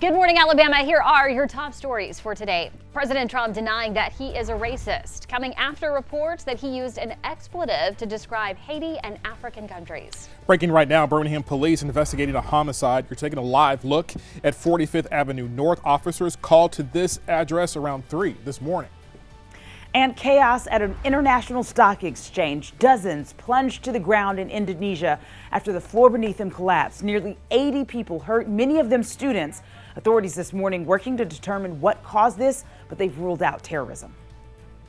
Good morning, Alabama. Here are your top stories for today. President Trump denying that he is a racist, coming after reports that he used an expletive to describe Haiti and African countries. Breaking right now, Birmingham police investigating a homicide. You're taking a live look at 45th Avenue North. Officers called to this address around 3 this morning. And chaos at an international stock exchange. Dozens plunged to the ground in Indonesia after the floor beneath them collapsed. Nearly 80 people hurt, many of them students. Authorities this morning working to determine what caused this, but they've ruled out terrorism.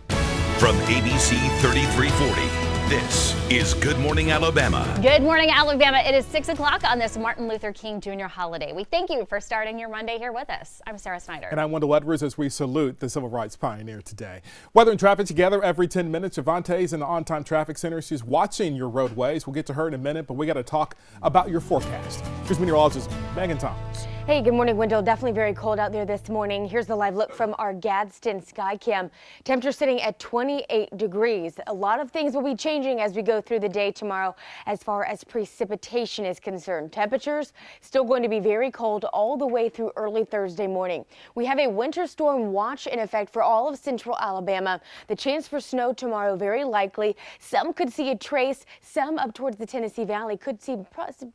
From ABC 3340, this is Good Morning Alabama. Good morning, Alabama. It is 6 o'clock on this Martin Luther King Jr. holiday. We thank you for starting your Monday here with us. I'm Sarah Snyder. And I'm Wendell Edwards as we salute the civil rights pioneer today. Weather and traffic together every 10 minutes. Javante's in the on-time traffic center. She's watching your roadways. We'll get to her in a minute, but we got to talk about your forecast. Here's meteorologist Megan Thomas. Hey, good morning, Wendell. Definitely very cold out there this morning. Here's the live look from our Gadsden sky cam. Temperature sitting at 28 degrees. A lot of things will be changing as we go through the day tomorrow as far as precipitation is concerned. Temperatures still going to be very cold all the way through early Thursday morning. We have a winter storm watch in effect for all of central Alabama. The chance for snow tomorrow very likely. Some could see a trace. Some up towards the Tennessee Valley could see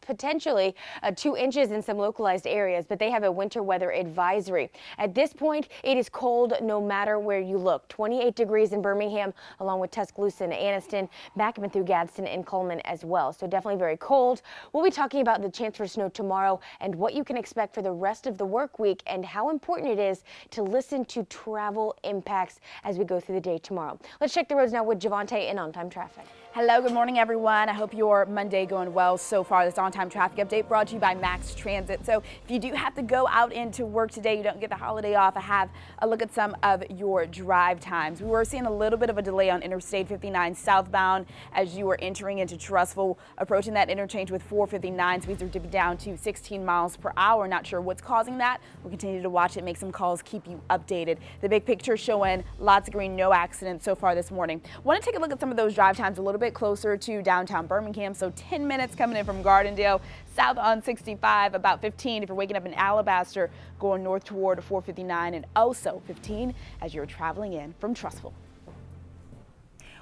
potentially 2 inches in some localized areas, but they have a winter weather advisory. At this point, it is cold no matter where you look. 28 degrees in Birmingham, along with Tuscaloosa and Anniston, back up through Gadsden and Coleman as well. So definitely very cold. We'll be talking about the chance for snow tomorrow and what you can expect for the rest of the work week and how important it is to listen to travel impacts as we go through the day tomorrow. Let's check the roads now with Javante in on-time traffic. Hello, good morning, everyone. I hope your Monday going well so far. This on-time traffic update brought to you by Max Transit. So if you do have to go out into work today, you don't get the holiday off, I have a look at some of your drive times. We were seeing a little bit of a delay on Interstate 59 southbound as you were entering into Trussville, approaching that interchange with 459. Speeds are dipping down to 16 miles per hour. Not sure what's causing that. We'll continue to watch it, make some calls, keep you updated. The big picture showing lots of green, no accidents so far this morning. Want to take a look at some of those drive times a little bit closer to downtown Birmingham. So 10 minutes coming in from Gardendale, south on 65, about 15 if you're waking up in Alabaster, going north toward 459, and also 15 as you're traveling in from Trussville.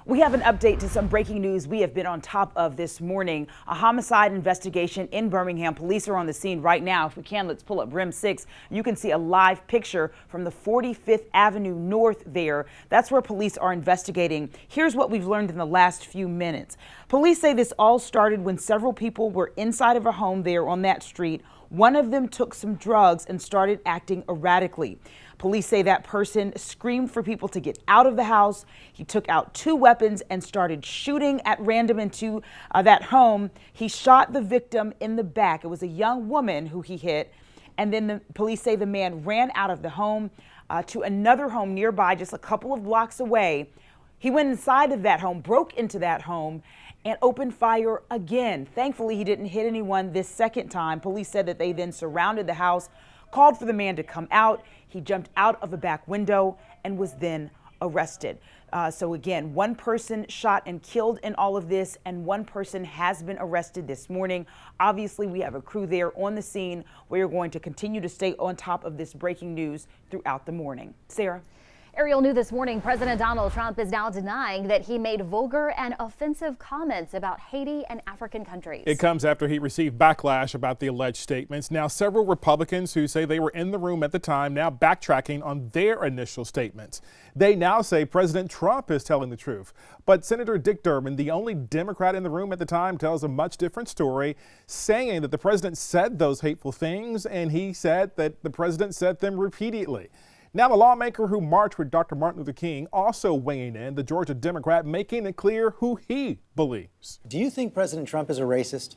We have an update to some breaking news we have been on top of this morning. A homicide investigation in Birmingham. Police are on the scene right now. If we can, let's pull up RIM 6. You can see a live picture from the 45th Avenue North there. That's where police are investigating. Here's what we've learned in the last few minutes. Police say this all started when several people were inside of a home there on that street. One of them took some drugs and started acting erratically. Police say that person screamed for people to get out of the house. He took out 2 weapons and started shooting at random into that home. He shot the victim in the back. It was a young woman who he hit. And then the police say the man ran out of the home to another home nearby, just a couple of blocks away. He went inside of that home, broke into that home, and opened fire again. Thankfully, he didn't hit anyone this second time. Police said that they then surrounded the house, called for the man to come out. He jumped out of a back window and was then arrested. So again, one person shot and killed in all of this, and one person has been arrested this morning. Obviously, we have a crew there on the scene. We are going to continue to stay on top of this breaking news throughout the morning. Sarah? Ariel New this morning, President Donald Trump is now denying that he made vulgar and offensive comments about Haiti and African countries. It comes after he received backlash about the alleged statements. Now, several Republicans who say they were in the room at the time now backtracking on their initial statements. They now say President Trump is telling the truth. But Senator Dick Durbin, the only Democrat in the room at the time, tells a much different story, saying that the president said those hateful things, and he said that the president said them repeatedly. Now, the lawmaker who marched with Dr. Martin Luther King also weighing in, the Georgia Democrat, making it clear who he believes. Do you think President Trump is a racist?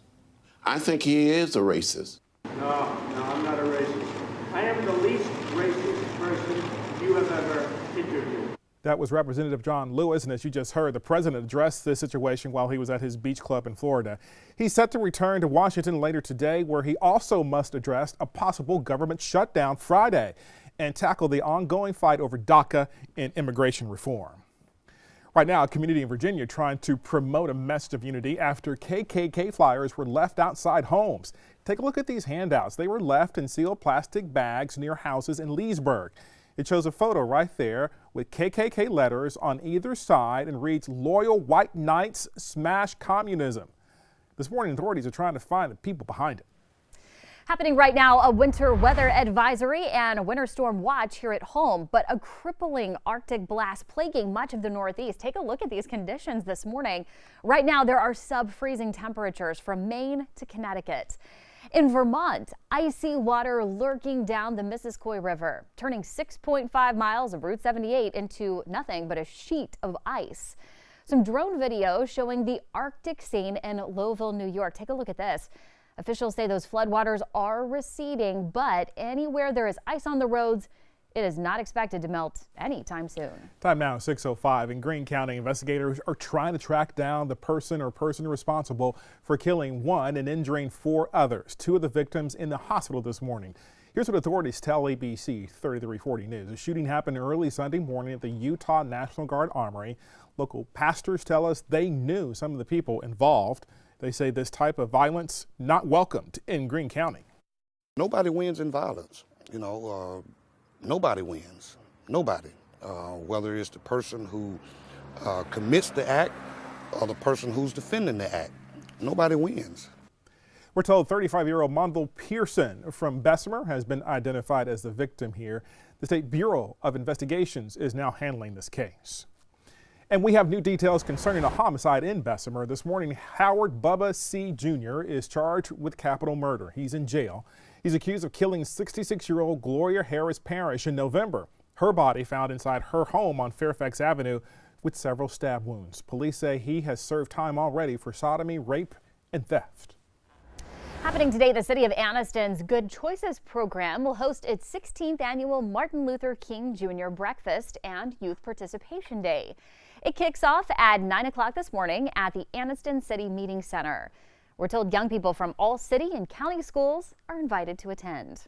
I think he is a racist. No, I'm not a racist. I am the least racist person you have ever interviewed. That was Representative John Lewis, and as you just heard, the president addressed this situation while he was at his beach club in Florida. He's set to return to Washington later today, where he also must address a possible government shutdown Friday and tackle the ongoing fight over DACA and immigration reform. Right now, a community in Virginia trying to promote a message of unity after KKK flyers were left outside homes. Take a look at these handouts. They were left in sealed plastic bags near houses in Leesburg. It shows a photo right there with KKK letters on either side and reads, "Loyal White Knights Smash Communism." This morning, authorities are trying to find the people behind it. Happening right now, a winter weather advisory and a winter storm watch here at home, but a crippling Arctic blast plaguing much of the Northeast. Take a look at these conditions this morning. Right now, there are sub-freezing temperatures from Maine to Connecticut. In Vermont, icy water lurking down the Missisquoi River, turning 6.5 miles of Route 78 into nothing but a sheet of ice. Some drone video showing the Arctic scene in Lowville, New York. Take a look at this. Officials say those floodwaters are receding, but anywhere there is ice on the roads, it is not expected to melt anytime soon. Time now, 6:05. In Greene County, investigators are trying to track down the person responsible for killing one and injuring 4 others. 2 of the victims in the hospital this morning. Here's what authorities tell ABC 3340 News. The shooting happened early Sunday morning at the Utah National Guard Armory. Local pastors tell us they knew some of the people involved. They say this type of violence not welcomed in Greene County. Nobody wins in violence. Nobody wins. Nobody. Whether it's the person who commits the act or the person who's defending the act. Nobody wins. We're told 35-year-old Mondel Pearson from Bessemer has been identified as the victim here. The State Bureau of Investigations is now handling this case. And we have new details concerning a homicide in Bessemer. This morning, Howard Bubba C. Jr. is charged with capital murder. He's in jail. He's accused of killing 66-year-old Gloria Harris Parrish in November. Her body found inside her home on Fairfax Avenue with several stab wounds. Police say he has served time already for sodomy, rape, and theft. Happening today, the City of Anniston's Good Choices program will host its 16th annual Martin Luther King Jr. Breakfast and Youth Participation Day. It kicks off at 9 o'clock this morning at the Anniston City Meeting Center. We're told young people from all city and county schools are invited to attend.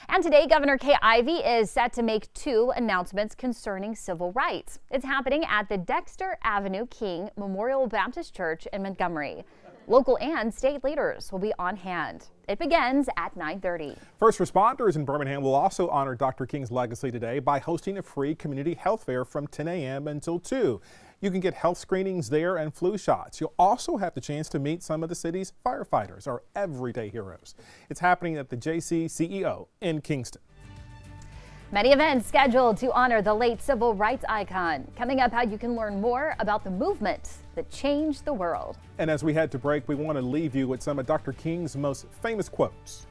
And today, Governor Kay Ivey is set to make 2 announcements concerning civil rights. It's happening at the Dexter Avenue King Memorial Baptist Church in Montgomery. Local and state leaders will be on hand. It begins at 9:30. First responders in Birmingham will also honor Dr. King's legacy today by hosting a free community health fair from 10 a.m. until 2. You can get health screenings there and flu shots. You'll also have the chance to meet some of the city's firefighters, our everyday heroes. It's happening at the JC CEO in Kingston. Many events scheduled to honor the late civil rights icon. Coming up, how you can learn more about the movement that changed the world. And as we head to break, we want to leave you with some of Dr. King's most famous quotes.